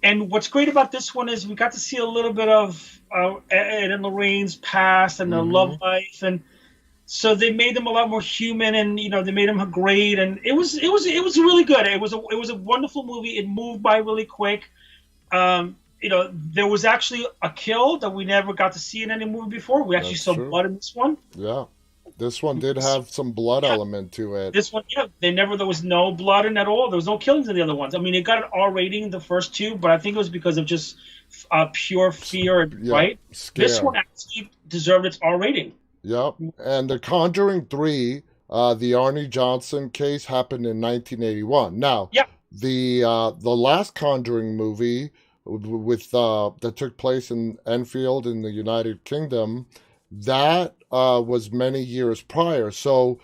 And what's great about this one is we got to see a little bit of Ed and Lorraine's past and their love life, and so they made them a lot more human, and they made them great, and it was really good. It was a wonderful movie. It moved by really quick. There was actually a kill that we never got to see in any movie before. We actually saw blood in this one. Yeah. This one did have some blood Yeah, element to it. this one, yeah, there was no blood in it at all. There was no killings in the other ones. I mean, it got an R rating the first two, but I think it was because of just pure fear, Yeah, right? This scare. one actually deserved its R rating. Yep. And the Conjuring 3, the Arnie Johnson case happened in 1981. Now, Yeah, the last Conjuring movie with that took place in Enfield in the United Kingdom, that was many years prior. So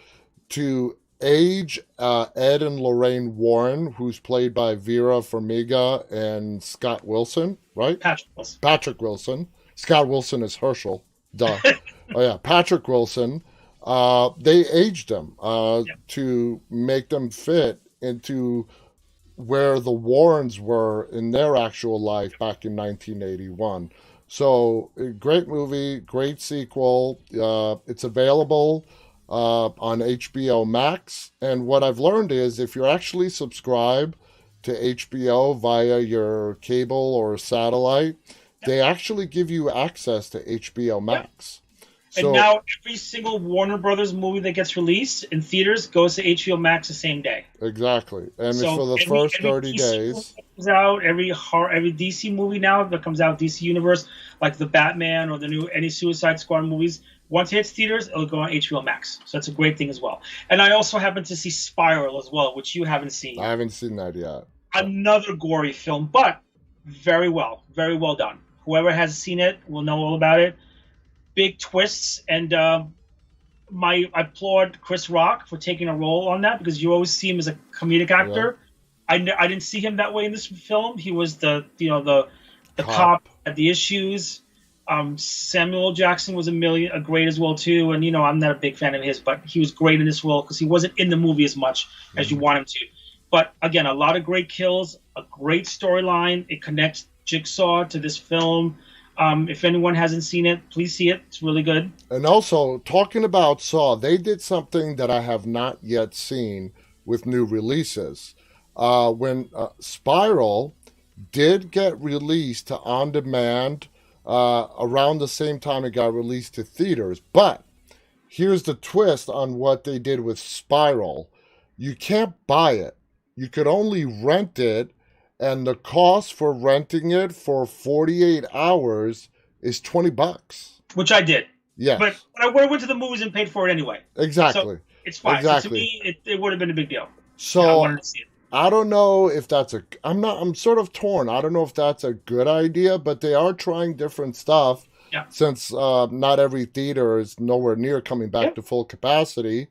to age Ed and Lorraine Warren, who's played by Vera Farmiga and Scott Wilson, right? Patrick Wilson. Patrick Wilson. Scott Wilson is Herschel. Duh. Oh yeah, Patrick Wilson. They aged them Yeah. to make them fit into where the Warrens were in their actual life back in 1981. So, great movie, great sequel. It's available on HBO Max. And what I've learned is if you're actually subscribed to HBO via your cable or satellite, they actually give you access to HBO Yeah. Max. And So, now every single Warner Brothers movie that gets released in theaters goes to HBO Max the same day. exactly. And So for the every, first every 30 DC movie days, that comes out, every DC movie now that comes out, DC Universe, like the Batman or the new any Suicide Squad movies, once it hits theaters, it'll go on HBO Max. So that's a great thing as well. And I also happen to see Spiral as well, which you haven't seen. I haven't seen that yet. Another gory film, but very well done. Whoever has seen it will know all about it. Big twists, and I applaud Chris Rock for taking a role on that because you always see him as a comedic actor. I didn't see him that way in this film. He was the cop at the issues. Samuel Jackson was a great as well too, and I'm not a big fan of his, but he was great in this role because he wasn't in the movie as much as you want him to. But again, a lot of great kills, a great storyline. It connects Jigsaw to this film. If anyone hasn't seen it, please see it. It's really good. And also, talking about Saw, they did something that I have not yet seen with new releases. When Spiral did get released to on demand around the same time it got released to theaters. But here's the twist on what they did with Spiral: you can't buy it, you could only rent it. And the cost for renting it for 48 hours is $20. Which I did. Yes. But I would have went to the movies and paid for it anyway. Exactly. So it's fine. Exactly. So to me, it would have been a big deal. So I wanted to see it. I don't know if I'm sort of torn. I don't know if that's a good idea, but they are trying different stuff. Yeah. Since not every theater is nowhere near coming back to full capacity.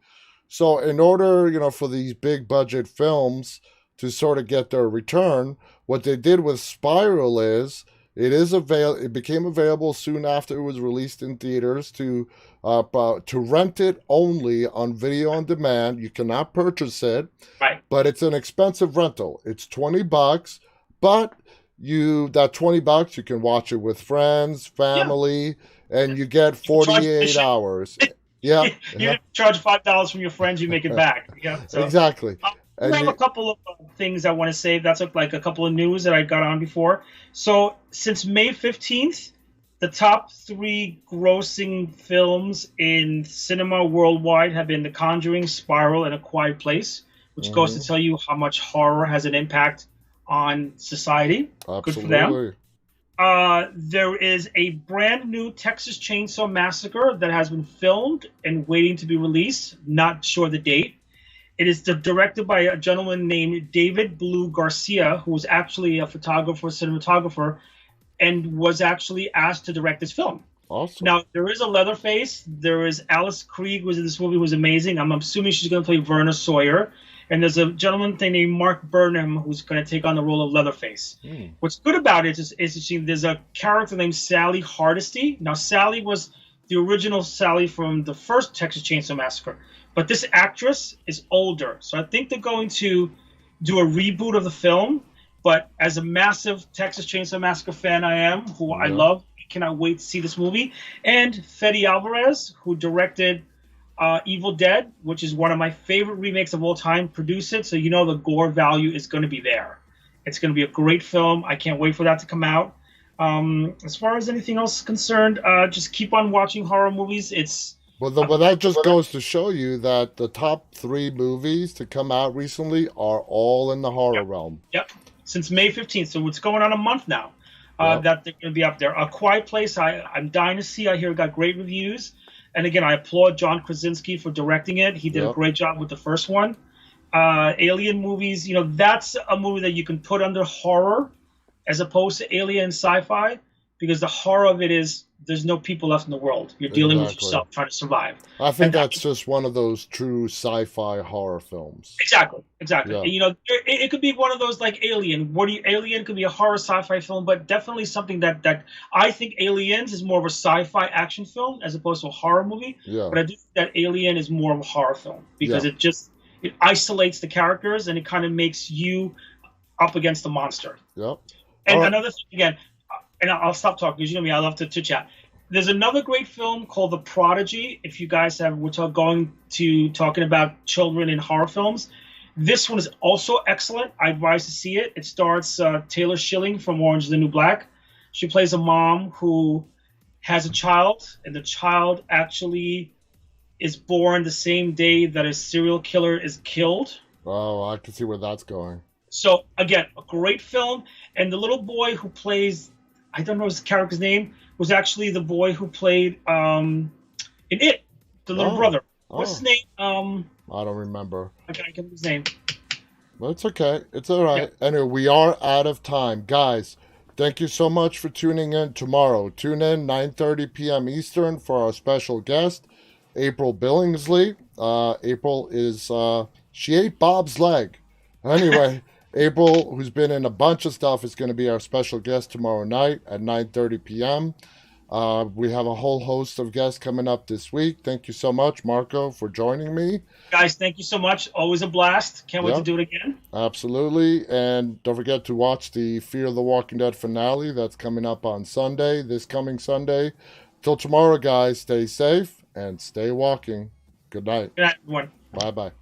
So in order, for these big budget films to sort of get their return, what they did with Spiral is it became available soon after it was released in theaters to rent it only on video on demand. You cannot purchase it, Right. but it's an expensive rental. It's $20, but that $20 you can watch it with friends, family, and you get 48 hours. Yeah, You charge $5 from your friends, you make it back. Yeah. So, exactly. I have a couple of things I want to say. That's like a couple of news that I got on before. So since May 15th, the top 3 grossing films in cinema worldwide have been The Conjuring, Spiral, and A Quiet Place, which goes to tell you how much horror has an impact on society. Absolutely. Good for them. There is a brand new Texas Chainsaw Massacre that has been filmed and waiting to be released. Not sure the date. It is directed by a gentleman named David Blue Garcia, who was actually a photographer, cinematographer, and was actually asked to direct this film. Awesome. Now, there is a Leatherface. There is Alice Krige, who was in this movie, who was amazing. I'm assuming she's going to play Verna Sawyer. And there's a gentleman named Mark Burnham who's going to take on the role of Leatherface. What's good about it is there's a character named Sally Hardesty. Now, Sally was the original Sally from the first Texas Chainsaw Massacre. But this actress is older. So I think they're going to do a reboot of the film. But as a massive Texas Chainsaw Massacre fan I am, who I love, cannot wait to see this movie. And Fede Alvarez, who directed Evil Dead, which is one of my favorite remakes of all time, produced it. So the gore value is going to be there. It's going to be a great film. I can't wait for that to come out. As far as anything else is concerned, just keep on watching horror movies. But that just goes to show you that the top 3 movies to come out recently are all in the horror Yep. realm. Yep. Since May 15th, so it's going on a month now Yep. that they're going to be up there. A Quiet Place, I'm dying to see. I hear it got great reviews. And again, I applaud John Krasinski for directing it. He did a Yep. great job with the first one. Alien movies, that's a movie that you can put under horror as opposed to alien sci-fi, because the horror of it is there's no people left in the world. You're dealing with Exactly. yourself trying to survive. I think And that's just one of those true sci-fi horror films. exactly. Yeah. It could be one of those like Alien. Alien could be a horror sci-fi film, but definitely something that I think Aliens is more of a sci-fi action film as opposed to a horror movie. Yeah. But I do think that Alien is more of a horror film because Yeah. it isolates the characters and it kind of makes you up against the monster. Yep. And All right. another thing again, and I'll stop talking because you know me, I love to chat. There's another great film called The Prodigy. If you guys we're talking about children in horror films. This one is also excellent. I advise to see it. It stars Taylor Schilling from Orange is the New Black. She plays a mom who has a child, and the child actually is born the same day that a serial killer is killed. Oh, I can see where that's going. So again, a great film. And the little boy who plays, I don't know his character's name, was actually the boy who played in It, the little brother. What's his name? I don't remember. I can't remember his name. Well, it's okay. It's all right. Anyway, we are out of time. Guys, thank you so much for tuning in tomorrow. Tune in 9:30 p.m. Eastern for our special guest, April Billingsley. April is, she ate Bob's leg. Anyway, April, who's been in a bunch of stuff, is going to be our special guest tomorrow night at 9:30 p.m. We have a whole host of guests coming up this week. Thank you so much, Marko, for joining me. Guys, thank you so much. Always a blast. Can't wait to Yep. do it again. Absolutely. And don't forget to watch the Fear the Walking Dead finale that's coming up on Sunday, this coming Sunday. Till tomorrow, guys, stay safe and stay walking. Good night. Good night, everyone. Bye-bye.